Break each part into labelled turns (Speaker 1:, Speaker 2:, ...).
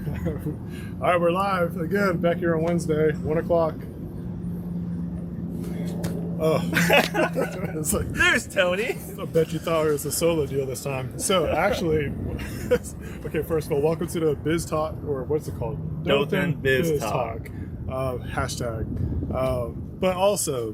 Speaker 1: All right, we're live again, back here on Wednesday, 1 o'clock. Oh, it's like,
Speaker 2: there's Tony.
Speaker 1: I bet you thought it was a solo deal this time. So actually, okay, first of all, welcome to the Biz Talk, or what's it called?
Speaker 2: Dothanbiztalk.
Speaker 1: Hashtag. But also,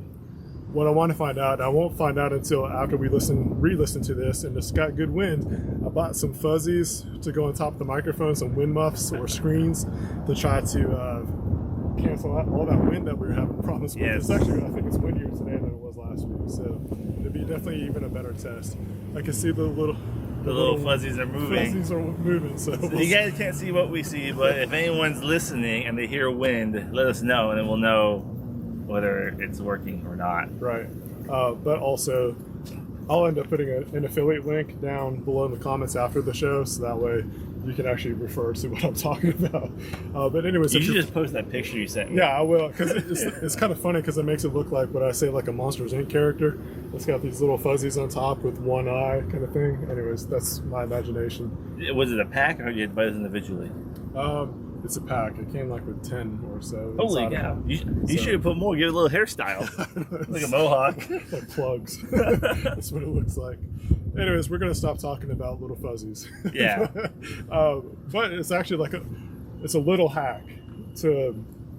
Speaker 1: what I want to find out, I won't find out until after we re-listen to this, and it's got good wind. I bought some fuzzies to go on top of the microphone, some wind muffs or screens to try to cancel out all that wind that we were having problems with.
Speaker 2: Yes.
Speaker 1: It's actually, I think it's windier today than it was last week, so it'd be definitely even a better test. I can see the little
Speaker 2: fuzzies are moving.
Speaker 1: Fuzzies are moving, so
Speaker 2: You guys can't see what we see, but if anyone's listening and they hear wind, let us know, and then we'll know whether it's working or not.
Speaker 1: Right. But also, I'll end up putting an affiliate link down below in the comments after the show, so that way you can actually refer to what I'm talking about. But anyways,
Speaker 2: You should just post that picture you sent me.
Speaker 1: yeah, I will, because it's kind of funny because it makes it look like what I say, like a Monsters Inc. character. It's got these little fuzzies on top with one eye kind of thing. Anyways, that's my imagination.
Speaker 2: Was it a pack, or did you have to buy this individually?
Speaker 1: It's a pack. It came like with 10 or so.
Speaker 2: Holy cow. You should have put more. Give it a little hairstyle. Like a mohawk.
Speaker 1: Like plugs. That's what it looks like. Anyways, we're going to stop talking about little fuzzies.
Speaker 2: Yeah.
Speaker 1: But it's actually it's a little hack to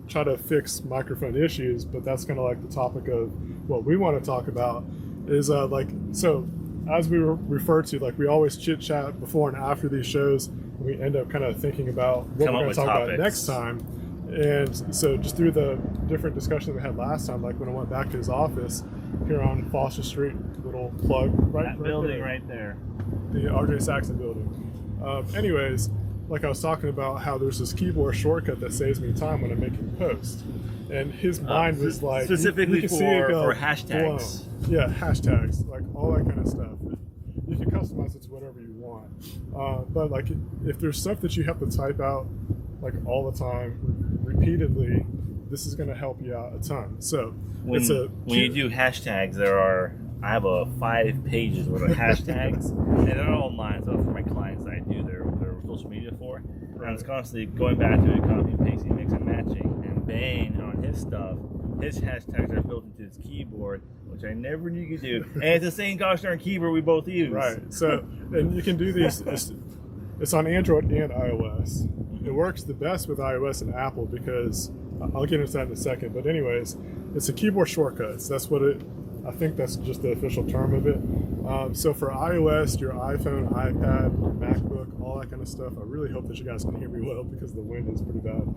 Speaker 1: try to fix microphone issues, but that's kind of like the topic of what we want to talk about is so as we refer to, like, we always chit chat before and after these shows, and we end up kind of thinking about what we're going to talk about next time. And so just through the different discussions we had last time, like when I went back to his office here on Foster Street, little plug,
Speaker 2: That building right there.
Speaker 1: The RJ Saxon building. Anyways, like I was talking about how there's this keyboard shortcut that saves me time when I'm making posts. And his mind was like...
Speaker 2: Specifically
Speaker 1: you can see it go
Speaker 2: for hashtags.
Speaker 1: blown. Yeah, hashtags, like all that kind of stuff. You can customize it to whatever you want. But like if there's stuff that you have to type out like all the time, repeatedly, this is going to help you out a ton. So
Speaker 2: when you do hashtags, I have 5 pages worth of hashtags, and they're all mine. So for my clients, I do their social media for. And I'm constantly going back to it, copying, pasting, mixing, matching. And Bane on his stuff, his hashtags are built into his keyboard, which I never knew you could do. And it's the same gosh darn keyboard we both use.
Speaker 1: Right. So, and you can do these. It's on Android and iOS. It works the best with iOS and Apple because I'll get into that in a second. But anyways, it's a keyboard shortcuts. That's what I think that's just the official term of it. So for iOS, your iPhone, iPad, your MacBook, all that kind of stuff, I really hope that you guys can hear me well because the wind is pretty bad.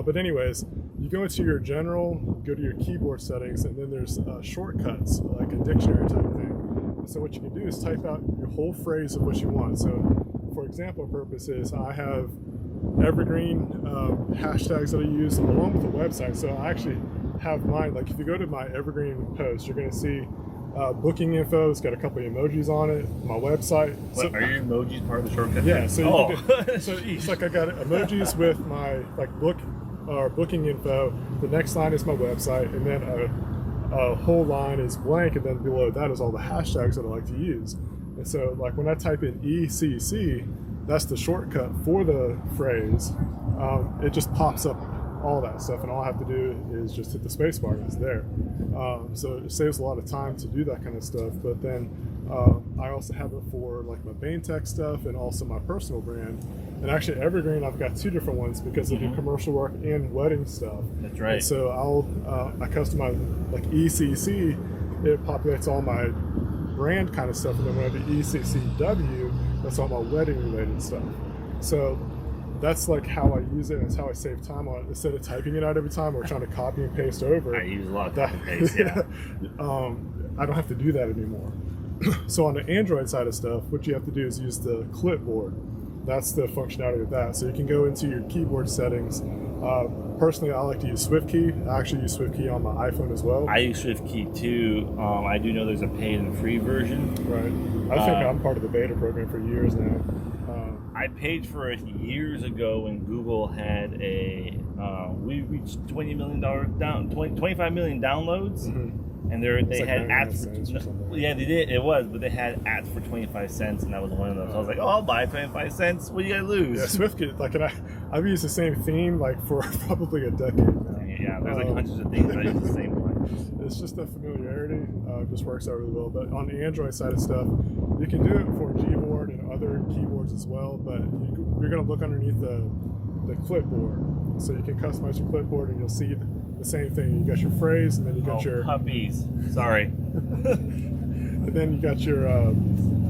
Speaker 1: But anyways, you go into your general, go to your keyboard settings, and then there's shortcuts, like a dictionary type thing. So what you can do is type out your whole phrase of what you want. So for example purposes, I have evergreen hashtags that I use along with the website. So I actually have mine, like if you go to my evergreen post, you're going to see booking info. It's got a couple of emojis on it. My website.
Speaker 2: What, are your emojis part of the shortcut?
Speaker 1: Yeah. So, so
Speaker 2: Jeez.
Speaker 1: it's like I got emojis with my booking info. The next line is my website, and then a whole line is blank, and then below that is all the hashtags that I like to use. And so like when I type in ECC, that's the shortcut for the phrase. It just pops up all that stuff, and all I have to do is just hit the space bar and it's there. So it saves a lot of time to do that kind of stuff. But then I also have it for like my Bane Tech stuff and also my personal brand. And actually Evergreen, I've got 2 different ones because I do commercial work and wedding stuff.
Speaker 2: That's right.
Speaker 1: And so I customize like ECC, it populates all my brand kind of stuff, and then when I do ECCW, that's all my wedding related stuff. So that's like how I use it, and it's how I save time on it. Instead of typing it out every time or trying to copy and paste over.
Speaker 2: I use a lot of copy and paste, yeah.
Speaker 1: I don't have to do that anymore. So on the Android side of stuff, what you have to do is use the clipboard. That's the functionality of that. So you can go into your keyboard settings. Personally, I like to use SwiftKey. I actually use SwiftKey on my iPhone as well.
Speaker 2: I use SwiftKey too. I do know there's a paid and free version.
Speaker 1: Right. I think I'm part of the beta program for years now.
Speaker 2: I paid for it years ago when Google had we reached $25 million downloads, And
Speaker 1: It's
Speaker 2: they
Speaker 1: like
Speaker 2: had
Speaker 1: 99
Speaker 2: apps.
Speaker 1: cents or something.
Speaker 2: Yeah, they did. It was, but they had apps for 25 cents, and that was one of those. So I was like, oh, I'll buy 25 cents. What do you gotta lose?
Speaker 1: Yeah, SwiftKit, like, and I've used the same theme like for probably a decade now.
Speaker 2: Yeah, there's like hundreds of things. I use the same one.
Speaker 1: It's just the familiarity just works out really well. But on the Android side of stuff, you can do it for Gboard and other keyboards as well. But you're going to look underneath the clipboard, so you can customize your clipboard, and you'll see the same thing. You got your phrase, and then you got your
Speaker 2: puppies. Sorry.
Speaker 1: and then you got your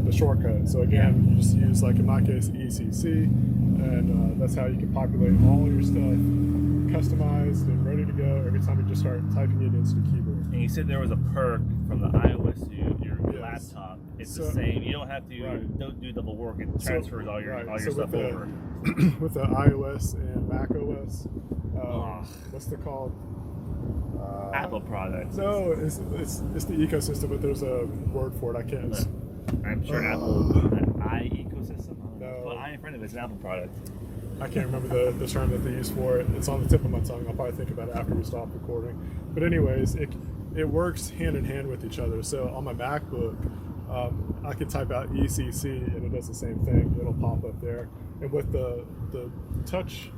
Speaker 1: the shortcut. So again, you just use, like in my case, ECC, and that's how you can populate all your stuff customized and ready to go every time you just start typing it into the keyboard.
Speaker 2: And you said there was a perk from the iOS to your
Speaker 1: Yes.
Speaker 2: laptop. It's the same. You don't have to don't do double work. It transfers all your stuff over.
Speaker 1: With the iOS and Mac OS, what's the called?
Speaker 2: Apple products.
Speaker 1: No, it's the ecosystem, but there's a word for it. I can't.
Speaker 2: I'm sure Apple ecosystem.
Speaker 1: No.
Speaker 2: Put I in front of it. It's an Apple product.
Speaker 1: I can't remember the term that they use for it. It's on the tip of my tongue. I'll probably think about it after we stop recording. But anyways, it works hand in hand with each other. So on my MacBook, I can type out ECC and it does the same thing. It'll pop up there. And with the touch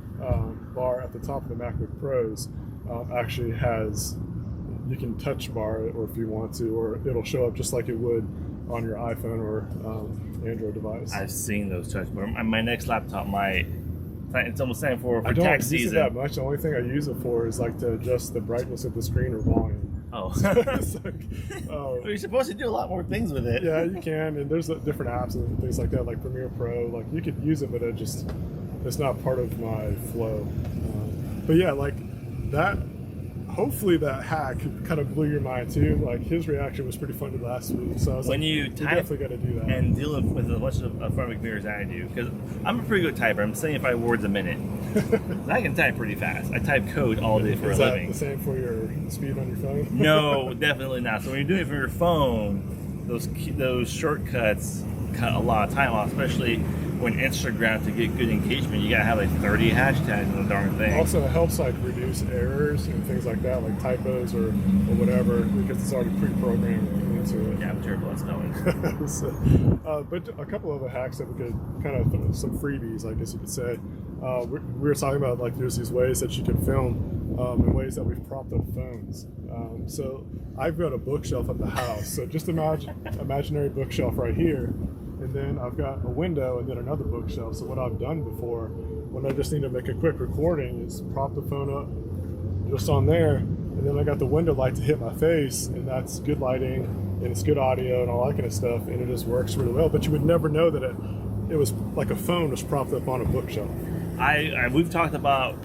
Speaker 1: bar at the top of the MacBook Pros, actually has, you can touch bar it, or if you want to, or it'll show up just like it would on your iPhone or Android device.
Speaker 2: I've seen those touch bars. My next laptop might. It's almost time for
Speaker 1: I don't
Speaker 2: tax
Speaker 1: use
Speaker 2: season.
Speaker 1: it that much. The only thing I use it for is like to adjust the brightness of the screen or volume.
Speaker 2: Oh.
Speaker 1: It's like,
Speaker 2: You're supposed to do a lot more things with it.
Speaker 1: yeah, you can, and there's different apps and things like that, like Premiere Pro. Like you could use it, but it's not part of my flow. But yeah, like that. Hopefully that hack kind of blew your mind too. Like his reaction was pretty funny last week. So I was
Speaker 2: when
Speaker 1: like,
Speaker 2: you
Speaker 1: definitely got to do that.
Speaker 2: And dealing with as much of a front mirror as I do, because I'm a pretty good typer. I'm 75 words a minute. I can type pretty fast. I type code all day for a living.
Speaker 1: Is that the same for your speed on your phone?
Speaker 2: No, definitely not. So when you're doing it from your phone, those shortcuts cut a lot of time off, especially when Instagram, to get good engagement, you gotta have like 30 hashtags in the darn thing.
Speaker 1: Also, it helps like reduce errors and things like that, like typos or whatever, because it's already pre-programmed into it.
Speaker 2: Yeah, I'm terrible at spelling.
Speaker 1: So, but a couple of the hacks that we could kind of some freebies, I guess you could say. We were talking about like there's these ways that you can film in ways that we've propped up phones. So I've got a bookshelf at the house. So just imagine imaginary bookshelf right here. And then I've got a window and then another bookshelf. So what I've done before, when I just need to make a quick recording, is prop the phone up just on there, and then I got the window light to hit my face, and that's good lighting, and it's good audio and all that kind of stuff, and it just works really well. But you would never know that it was like a phone was propped up on a bookshelf.
Speaker 2: We've talked about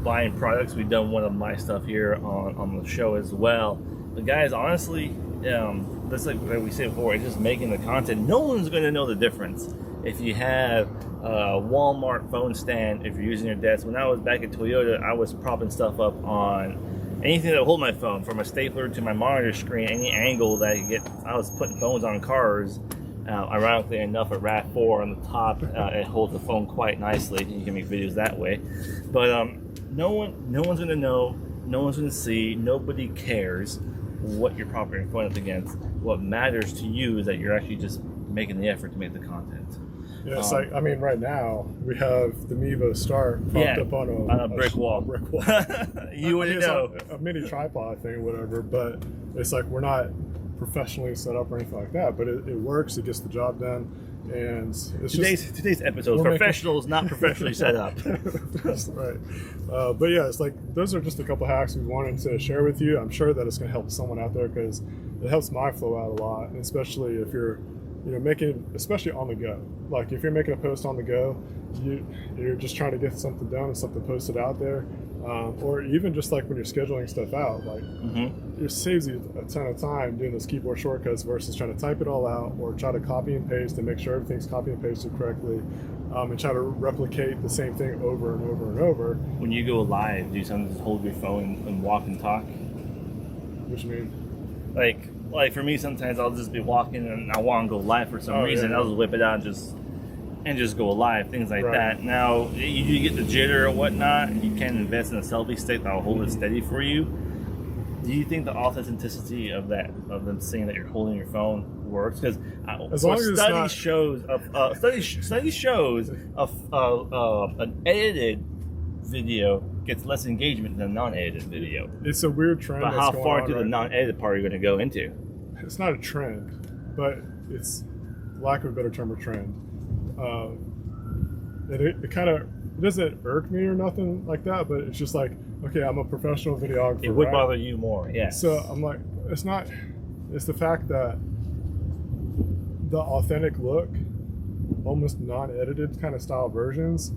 Speaker 2: buying products. We've done one of my stuff here on the show as well. The guys, honestly, that's like we said before, it's just making the content. No one's going to know the difference. If you have a Walmart phone stand, if you're using your desk. When I was back at Toyota, I was propping stuff up on anything that would hold my phone, from a stapler to my monitor screen, any angle that I could get. I was putting phones on cars. Ironically enough, a RAV4 on the top, it holds the phone quite nicely. You can make videos that way. But no one's going to know. No one's going to see. Nobody cares what you're propping your phone up against. What matters to you is that you're actually just making the effort to make the content.
Speaker 1: Yeah, it's like, I mean, right now we have the Mevo Start propped up on
Speaker 2: a brick wall.
Speaker 1: Brick wall.
Speaker 2: You wouldn't know.
Speaker 1: A mini tripod thing or whatever, but it's like we're not professionally set up or anything like that, but it works. It gets the job done, and it's
Speaker 2: today's episode is professionals, not professionally set up.
Speaker 1: That's right. But yeah, it's like those are just a couple hacks we wanted to share with you. I'm sure that it's going to help someone out there because it helps my flow out a lot, and especially if you're making, especially on the go. Like if you're making a post on the go, you're just trying to get something done and something posted out there, or even just like when you're scheduling stuff out, like it saves you a ton of time doing those keyboard shortcuts versus trying to type it all out or try to copy and paste and make sure everything's copy and pasted correctly, and try to replicate the same thing over and over and over.
Speaker 2: When you go live, do you sometimes hold your phone and walk and talk?
Speaker 1: What you mean?
Speaker 2: Like for me, sometimes I'll just be walking and I want to go live for some reason. I'll just whip it out and just go live, things like that. Now, you get the jitter or whatnot. You can invest in a selfie stick that'll hold it steady for you. Do you think the authenticity of them saying that you're holding your phone works? Because
Speaker 1: as long as it's not...
Speaker 2: study shows an edited video gets less engagement than a non-edited video.
Speaker 1: It's a weird trend.
Speaker 2: But how far through the non-edited part are you going to go into?
Speaker 1: It's not a trend, but it's, lack of a better term, a trend. It kind of, it doesn't irk me or nothing like that, but it's just like, okay, I'm a professional videographer.
Speaker 2: It would bother you more, yeah.
Speaker 1: So I'm like, it's the fact that the authentic look, almost non-edited kind of style versions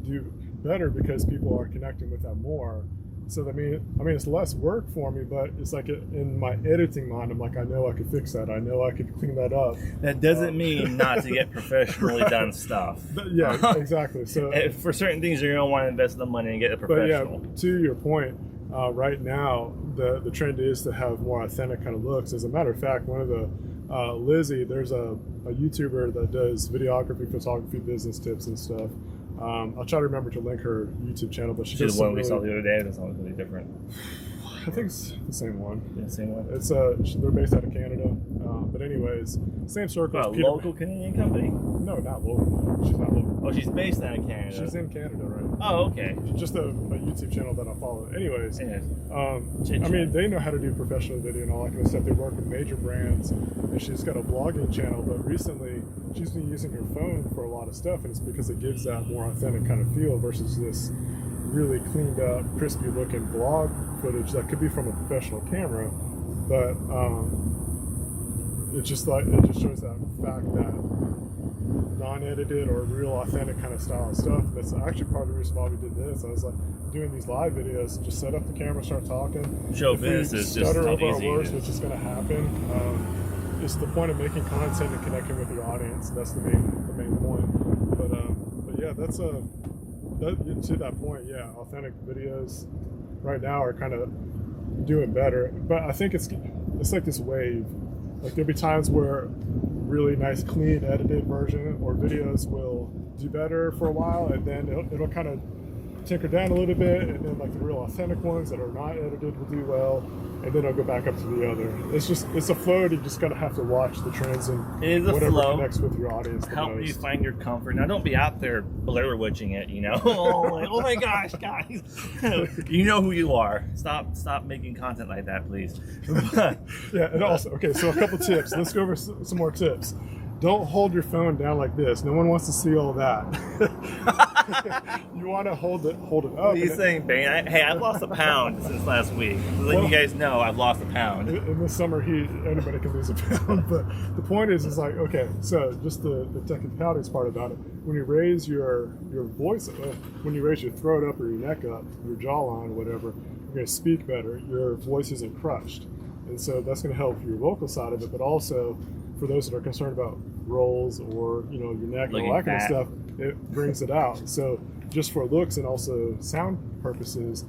Speaker 1: do better because people are connecting with that more. So I mean, it's less work for me, but it's like in my editing mind, I'm like, I know I could fix that. I know I could clean that up.
Speaker 2: That doesn't mean not to get professionally
Speaker 1: right.
Speaker 2: done stuff.
Speaker 1: Yeah, exactly. So
Speaker 2: for certain things, you're gonna want to invest the money and get a professional.
Speaker 1: But yeah, to your point, right now the trend is to have more authentic kind of looks. As a matter of fact, one of the Lizzie, there's a YouTuber that does videography, photography, business tips and stuff. I'll try to remember to link her YouTube channel, but she does
Speaker 2: the one we saw the other day. That's something really different.
Speaker 1: I think it's the same one.
Speaker 2: Yeah, the same one.
Speaker 1: It's they're based out of Canada, but anyways, same circle.
Speaker 2: A local Canadian company?
Speaker 1: No, not local. She's not local.
Speaker 2: Oh, she's based out of Canada.
Speaker 1: She's in Canada, right?
Speaker 2: Oh, okay.
Speaker 1: Just a YouTube channel that I follow. Anyways,
Speaker 2: yeah.
Speaker 1: I mean, they know how to do professional video and all that kind of stuff. They work with major brands, and she's got a vlogging channel. But recently, she's been using her phone for a lot of stuff, and it's because it gives that more authentic kind of feel versus this really cleaned up, crispy looking vlog footage that could be from a professional camera, but it just shows that fact that non-edited or real authentic kind of style stuff. That's actually part of the reason why we did this. I was like doing these live videos, just set up the camera, start talking.
Speaker 2: Show business is just
Speaker 1: stutter
Speaker 2: how
Speaker 1: over our
Speaker 2: easy
Speaker 1: words,
Speaker 2: it is.
Speaker 1: which is going to happen. It's the point of making content and connecting with your audience. That's the main point. But yeah, that's to that point, yeah, authentic videos right now are kind of doing better. But I think it's like this wave. Like there'll be times where really nice, clean, edited version or videos will do better for a while, and then it'll kind of tinker down a little bit, and then like the real authentic ones that are not edited will do well, and then it'll go back up to the other. It's a flow. You just gotta have to watch the trends and whatever connects with your audience the
Speaker 2: Help
Speaker 1: most.
Speaker 2: you find your comfort. Now, don't be out there Blair Witching it. You know, oh my gosh, guys, you know who you are. Stop making content like that, please.
Speaker 1: Yeah, and also, okay, so a couple tips. Let's go over some more tips. Don't hold your phone down like this. No one wants to see all that. You want to hold it up.
Speaker 2: What are you saying, Bane? Hey, I've lost a pound since last week. To let you guys know, I've lost a pound.
Speaker 1: In the summer heat, anybody can lose a pound. But the point is like, okay, so just the technicalities part about it. When you raise your voice, when you raise your throat up or your neck up, your jawline, whatever, you're going to speak better. Your voice isn't crushed. And so that's going to help your vocal side of it, but also for those that are concerned about rolls or your neck and all that kind of stuff, it brings it out. So just for looks and also sound purposes,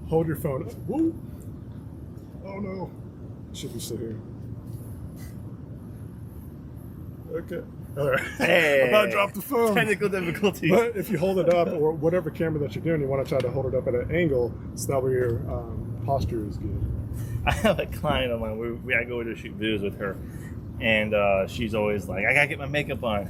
Speaker 1: hold your phone up. Woo! Oh no, should be still here. Okay, all right.
Speaker 2: Hey,
Speaker 1: I'm about to drop the phone.
Speaker 2: Technical difficulties.
Speaker 1: But if you hold it up, or whatever camera that you're doing, you want to try to hold it up at an angle so that way your posture is good.
Speaker 2: I have a client of mine. I go to shoot videos with her. And she's always like, I gotta get my makeup on.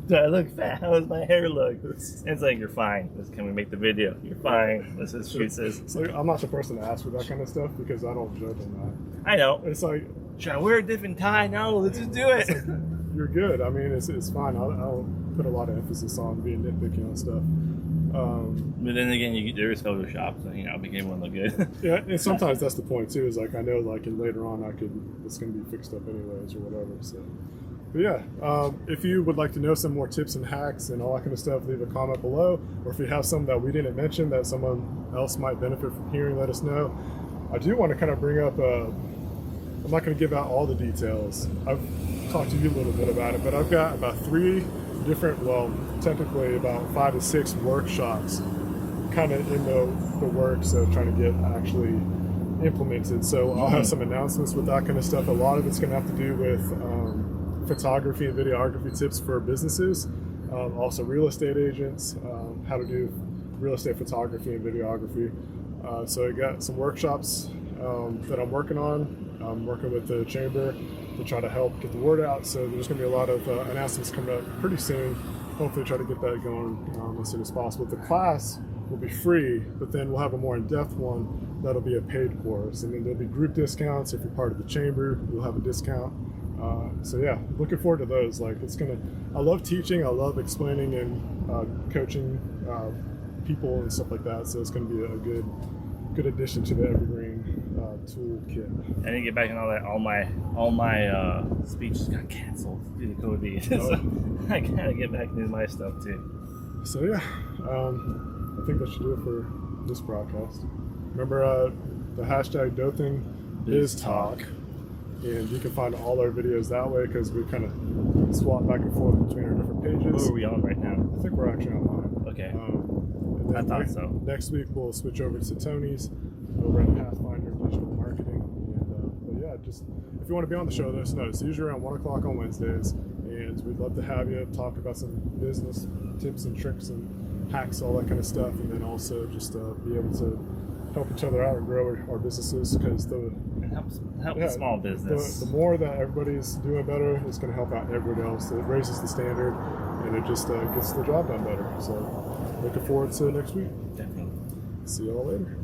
Speaker 2: Do I look fat? How does my hair look? And it's like, you're fine. Can we make the video? You're fine. Let's just shoot this.
Speaker 1: So I'm not the person to ask for that kind of stuff because I don't judge on
Speaker 2: that. I know.
Speaker 1: It's like,
Speaker 2: should I wear a different tie? No, let's just do it.
Speaker 1: Like, you're good. I mean, it's fine. I'll put a lot of emphasis on being nitpicky on stuff.
Speaker 2: But then again, there is Photoshop, so became one look good.
Speaker 1: Yeah, and sometimes that's the point too. Is like I know, like, and later on, it's going to be fixed up anyways or whatever. So, but yeah, if you would like to know some more tips and hacks and all that kind of stuff, leave a comment below. Or if you have some that we didn't mention that someone else might benefit from hearing, let us know. I do want to kind of bring up. I'm not going to give out all the details. I've talked to you a little bit about it, but I've got about 3 different, well, technically about 5 to 6 workshops kind of in the works of trying to get actually implemented. So I'll have some announcements with that kind of stuff. A lot of it's going to have to do with photography and videography tips for businesses, also real estate agents, how to do real estate photography and videography. So I got some workshops that I'm working on. I'm working with the chamber to try to help get the word out. So there's going to be a lot of announcements coming up pretty soon. Hopefully try to get that going as soon as possible. The class will be free, but then we'll have a more in-depth one that'll be a paid course. And then there'll be group discounts. If you're part of the chamber, you'll have a discount. So yeah, looking forward to those. Like I love teaching. I love explaining and coaching people and stuff like that. So it's going to be a good addition to the Evergreen toolkit.
Speaker 2: I need to get back on all that. All my speeches got canceled due to COVID. So I gotta get back into my stuff too.
Speaker 1: So yeah, I think that should do it for this broadcast. Remember the hashtag Dothanbiztalk, and you can find all our videos that way because we kind of swap back and forth between our different pages.
Speaker 2: Who are we on right now?
Speaker 1: I think we're actually online.
Speaker 2: Okay.
Speaker 1: And then
Speaker 2: I thought so.
Speaker 1: Next week we'll switch over to Tony's over at Pathfinder Digital Marketing. And, but yeah, just if you want to be on the show, let us know. It's usually around 1 o'clock on Wednesdays, and we'd love to have you talk about some business tips and tricks and hacks, all that kind of stuff, and then also just be able to help each other out and grow our businesses because
Speaker 2: help the small business.
Speaker 1: The more that everybody's doing better, it's going to help out everybody else. It raises the standard, and it just gets the job done better. So looking forward to next week.
Speaker 2: Definitely.
Speaker 1: See y'all later.